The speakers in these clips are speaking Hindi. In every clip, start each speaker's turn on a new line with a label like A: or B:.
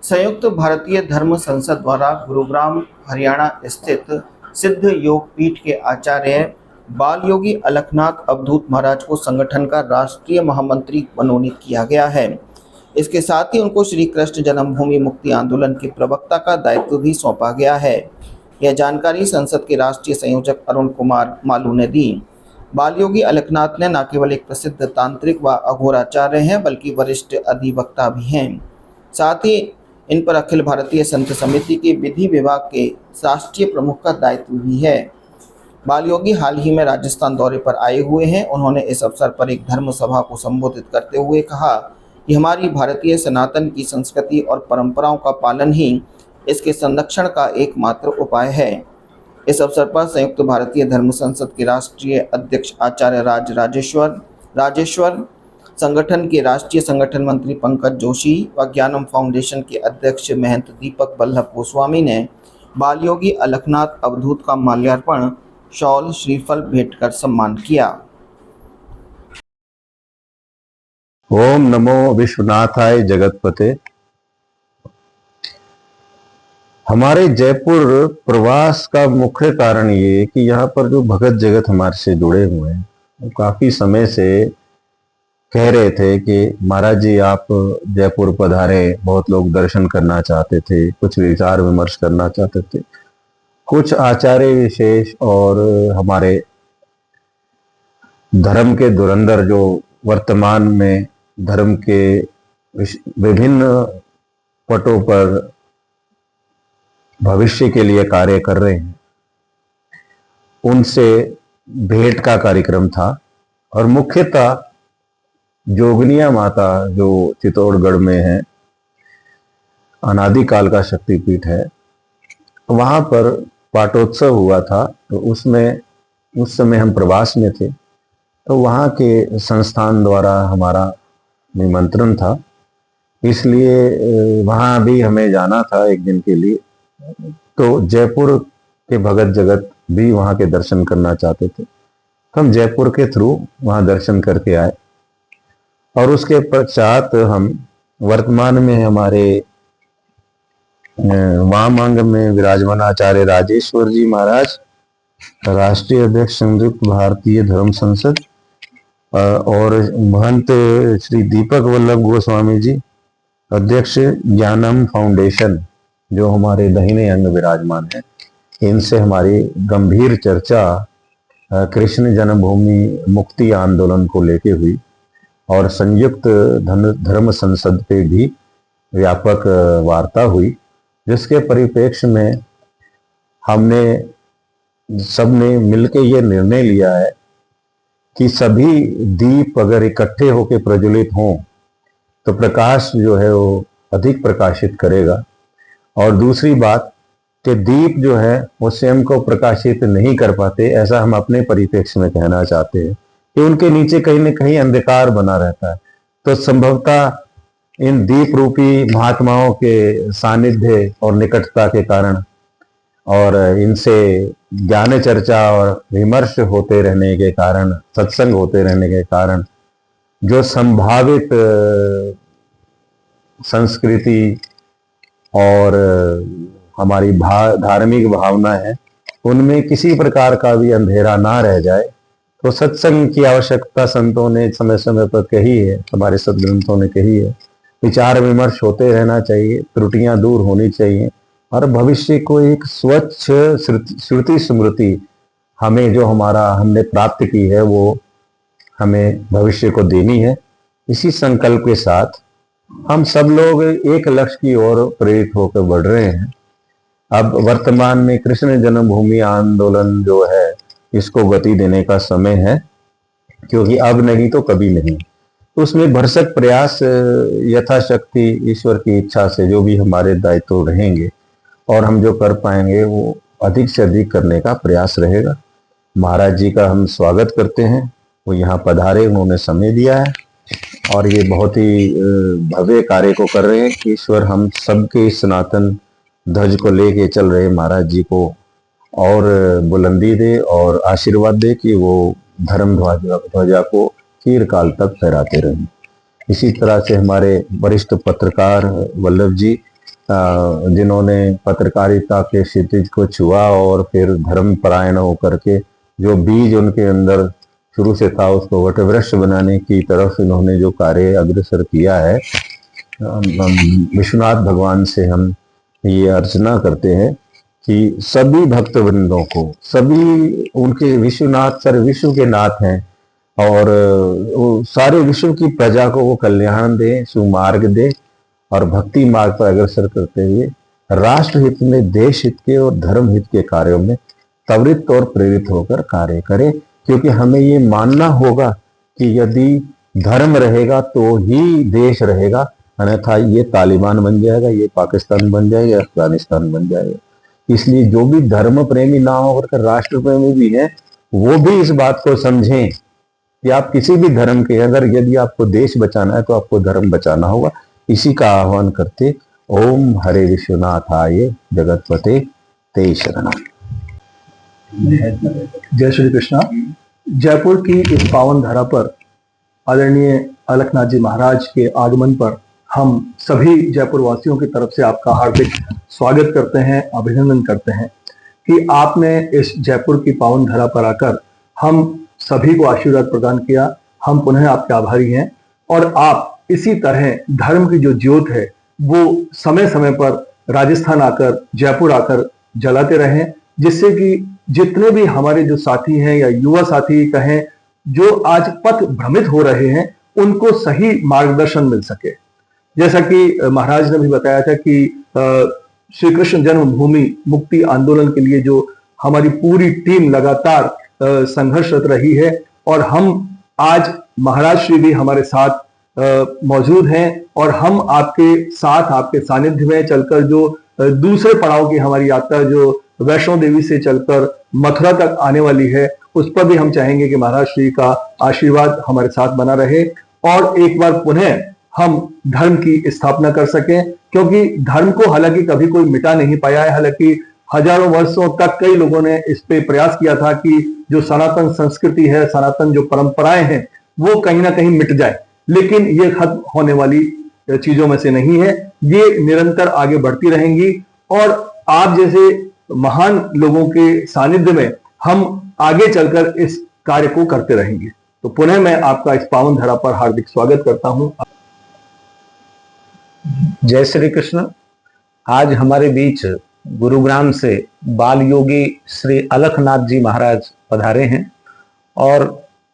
A: संयुक्त भारतीय धर्म संसद द्वारा गुरुग्राम हरियाणा स्थित सिद्ध योग पीठ के आचार्य बाल योगी अलखनाथ अवधूत महाराज को संगठन का राष्ट्रीय महामंत्री मनोनीत किया गया है। इसके साथ ही उनको श्री कृष्ण जन्मभूमि मुक्ति आंदोलन के प्रवक्ता का दायित्व भी सौंपा गया है। यह जानकारी संसद के राष्ट्रीय संयोजक अरुण कुमार मालू ने दी। बाल योगी अलखनाथ ने न केवल एक प्रसिद्ध तांत्रिक व अघोराचार्य हैं बल्कि वरिष्ठ अधिवक्ता भी हैं। साथ ही इन पर अखिल भारतीय संत समिति के विधि विभाग के राष्ट्रीय प्रमुख का दायित्व भी है। बाल योगी हाल ही में राजस्थान दौरे पर आए हुए हैं। उन्होंने इस अवसर पर एक धर्म सभा को संबोधित करते हुए कहा कि हमारी भारतीय सनातन की संस्कृति और परंपराओं का पालन ही इसके संरक्षण का एकमात्र उपाय है। इस अवसर पर संयुक्त भारतीय धर्म संसद के राष्ट्रीय अध्यक्ष आचार्य राजेश्वर, संगठन के राष्ट्रीय संगठन मंत्री पंकज जोशी व ज्ञानम फाउंडेशन के अध्यक्ष महंत दीपक बल्लभ गोस्वामी ने बाल योगी अलखनाथ अवधूत का माल्यार्पण, शॉल, श्रीफल भेंट कर सम्मान किया।
B: ओम नमो विश्वनाथाय जगतपते। हमारे जयपुर प्रवास का मुख्य कारण ये कि यहाँ पर जो भगत जगत हमारे से जुड़े हुए हैं वो काफी समय से कह रहे थे कि महाराज जी आप जयपुर पधारे, बहुत लोग दर्शन करना चाहते थे, कुछ विचार विमर्श करना चाहते थे। कुछ आचार्य विशेष और हमारे धर्म के धुरंधर जो वर्तमान में धर्म के विभिन्न पटों पर भविष्य के लिए कार्य कर रहे हैं, उनसे भेंट का कार्यक्रम था। और मुख्यतः जोगनिया माता जो चित्तौड़गढ़ में है, अनादिकाल का शक्तिपीठ है, वहां पर पाटोत्सव हुआ था। तो उसमें उस समय हम प्रवास में थे, तो वहां के संस्थान द्वारा हमारा निमंत्रण था, इसलिए वहां भी हमें जाना था एक दिन के लिए। तो जयपुर के भगत जगत भी वहां के दर्शन करना चाहते थे, हम जयपुर के थ्रू वहां दर्शन करके आए। और उसके पश्चात हम वर्तमान में हमारे वाम अंग में विराजमान आचार्य राजेश्वर जी महाराज, राष्ट्रीय अध्यक्ष संयुक्त भारतीय धर्म संसद, और महंत श्री दीपक बल्लभ गोस्वामी जी, अध्यक्ष ज्ञानम फाउंडेशन, जो हमारे दाहिने अंग विराजमान है, इनसे हमारी गंभीर चर्चा कृष्ण जन्मभूमि मुक्ति आंदोलन को लेके हुई और संयुक्त धर्म संसद पे भी व्यापक वार्ता हुई, जिसके परिप्रेक्ष्य में हमने सबने मिलकर ये निर्णय लिया है कि सभी दीप अगर इकट्ठे होकर प्रज्वलित हों तो प्रकाश जो है वो अधिक प्रकाशित करेगा। और दूसरी बात कि दीप जो है वो स्वयं को प्रकाशित नहीं कर पाते, ऐसा हम अपने परिप्रेक्ष्य में कहना चाहते हैं कि उनके नीचे कहीं न कहीं अंधकार बना रहता है। तो संभवतः इन दीप रूपी महात्माओं के सानिध्य और निकटता के कारण और इनसे ज्ञान चर्चा और विमर्श होते रहने के कारण, सत्संग होते रहने के कारण जो संभावित संस्कृति और हमारी धार्मिक भावना है, उनमें किसी प्रकार का भी अंधेरा ना रह जाए, तो सत्संग की आवश्यकता संतों ने समय समय पर कही है, हमारे सदग्रंथों ने कही है। विचार विमर्श होते रहना चाहिए, त्रुटियां दूर होनी चाहिए और भविष्य को एक स्वच्छ श्रुति स्मृति हमें जो हमने प्राप्त की है वो हमें भविष्य को देनी है। इसी संकल्प के साथ हम सब लोग एक लक्ष्य की ओर प्रेरित होकर बढ़ रहे हैं। अब वर्तमान में कृष्ण जन्मभूमि आंदोलन जो है, इसको गति देने का समय है, क्योंकि अब नहीं तो कभी नहीं। उसमें भरसक प्रयास यथाशक्ति ईश्वर की इच्छा से जो भी हमारे दायित्व रहेंगे और हम जो कर पाएंगे वो अधिक से अधिक करने का प्रयास रहेगा। महाराज जी का हम स्वागत करते हैं, वो यहाँ पधारे, उन्होंने समय दिया है और ये बहुत ही भव्य कार्य को कर रहे हैं। ईश्वर हम सबके सनातन ध्वज को लेके चल रहे महाराज जी को और बुलंदी दे और आशीर्वाद दे कि वो धर्म ध्वजा को चिरकाल तक फहराते रहें। इसी तरह से हमारे वरिष्ठ पत्रकार वल्लभ जी जिन्होंने पत्रकारिता के क्षितिज को छुआ और फिर धर्म परायण होकर के जो बीज उनके अंदर शुरू से था उसको वटवृक्ष बनाने की तरफ इन्होंने जो कार्य अग्रसर किया है, विश्वनाथ भगवान से हम ये अर्चना करते हैं कि सभी भक्त वृंदों को, सभी उनके विश्वनाथ सर विश्व के नाथ हैं और वो सारे विश्व की प्रजा को वो कल्याण दे, सुमार्ग दे और भक्ति मार्ग पर अग्रसर करते हुए राष्ट्र हित में, देश हित के और धर्म हित के कार्यों में त्वरित और प्रेरित होकर कार्य करें। क्योंकि हमें ये मानना होगा कि यदि धर्म रहेगा तो ही देश रहेगा, अन्यथा ये तालिबान बन जाएगा, ये पाकिस्तान बन जाएगा, अफगानिस्तान बन जाएगा। इसलिए जो भी धर्म प्रेमी ना होकर राष्ट्र प्रेमी भी है वो भी इस बात को समझें कि आप किसी भी धर्म के, अगर यदि आपको देश बचाना है तो आपको धर्म बचाना होगा। इसी का आह्वान करते ओम हरे विश्वनाथाय जगतपते ते शरणम।
C: जय श्री कृष्णा। जयपुर की इस पावन धरा पर आदरणीय अलखनाथ जी महाराज के आगमन पर हम सभी जयपुर वासियों की तरफ से आपका हार्दिक स्वागत करते हैं, अभिनंदन करते हैं कि आपने इस जयपुर की पावन धरा पर आकर हम सभी को आशीर्वाद प्रदान किया। हम पुनः आपके आभारी हैं और आप इसी तरह धर्म की जो ज्योत है वो समय समय पर राजस्थान आकर, जयपुर आकर जलाते रहें, जिससे कि जितने भी हमारे जो साथी हैं या युवा साथी कहें जो आज पथ भ्रमित हो रहे हैं उनको सही मार्गदर्शन मिल सके। जैसा कि महाराज ने भी बताया था कि श्री कृष्ण जन्मभूमि मुक्ति आंदोलन के लिए जो हमारी पूरी टीम लगातार संघर्षरत रही है और हम आज महाराज श्री भी हमारे साथ मौजूद हैं और हम आपके साथ, आपके सानिध्य में चलकर जो दूसरे पड़ाव की हमारी यात्रा जो वैष्णो देवी से चलकर मथुरा तक आने वाली है उस पर भी हम चाहेंगे कि महाराज श्री का आशीर्वाद हमारे साथ बना रहे और एक बार पुनः हम धर्म की स्थापना कर सकें। क्योंकि धर्म को हालांकि कभी कोई मिटा नहीं पाया है, हालांकि हजारों वर्षों तक कई लोगों ने इस पे प्रयास किया था कि जो सनातन संस्कृति है, सनातन जो परंपराएं हैं वो कहीं ना कहीं मिट जाए, लेकिन ये खत्म होने वाली चीजों में से नहीं है, ये निरंतर आगे बढ़ती रहेंगी और आप जैसे महान लोगों के सानिध्य में हम आगे चलकर इस कार्य को करते रहेंगे। तो पुनः मैं आपका इस पावन धरा पर हार्दिक स्वागत करता हूं।
D: जय श्री कृष्ण। आज हमारे बीच गुरुग्राम से बाल योगी श्री अलखनाथ जी महाराज पधारे हैं और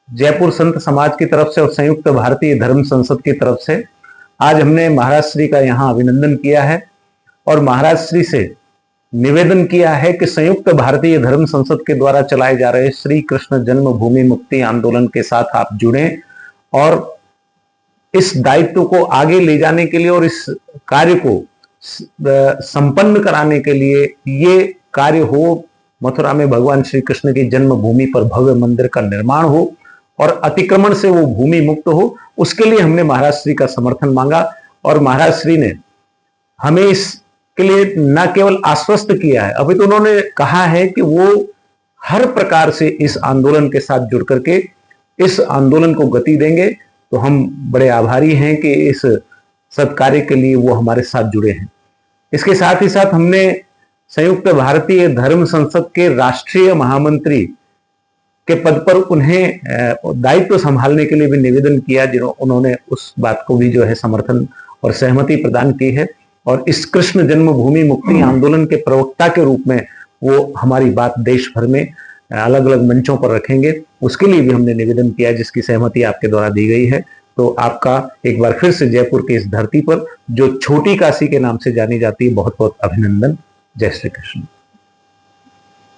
D: जयपुर संत समाज की तरफ से और संयुक्त भारतीय धर्म संसद की तरफ से आज हमने महाराज श्री का यहाँ अभिनंदन किया है और महाराज श्री से निवेदन किया है कि संयुक्त भारतीय धर्म संसद के द्वारा चलाए जा रहे श्री कृष्ण जन्मभूमि मुक्ति आंदोलन के साथ आप जुड़ें और इस दायित्व को आगे ले जाने के लिए और इस कार्य को संपन्न कराने के लिए ये कार्य हो, मथुरा में भगवान श्री कृष्ण की जन्मभूमि पर भव्य मंदिर का निर्माण हो और अतिक्रमण से वो भूमि मुक्त हो, उसके लिए हमने महाराज श्री का समर्थन मांगा और महाराज श्री ने हमें इसके लिए न केवल आश्वस्त किया है, अभी तो उन्होंने कहा है कि वो हर प्रकार से इस आंदोलन के साथ जुड़ करके इस आंदोलन को गति देंगे। तो हम बड़े आभारी हैं कि इस सत्कार्य के लिए वो हमारे साथ जुड़े हैं। इसके साथ ही साथ हमने संयुक्त भारतीय धर्म संसद के राष्ट्रीय महामंत्री के पद पर उन्हें दायित्व संभालने के लिए भी निवेदन किया, उन्होंने उस बात को भी जो है समर्थन और सहमति प्रदान की है और इस कृष्ण जन्मभूमि मुक्ति आंदोलन के प्रवक्ता के रूप में वो हमारी बात देश भर में अलग अलग मंचों पर रखेंगे। उसके लिए भी हमने निवेदन किया जिसकी सहमति आपके द्वारा दी गई है। तो आपका एक बार फिर से जयपुर की इस धरती पर जो छोटी काशी के नाम से जानी जाती है बहुत बहुत अभिनंदन। जय श्री कृष्ण।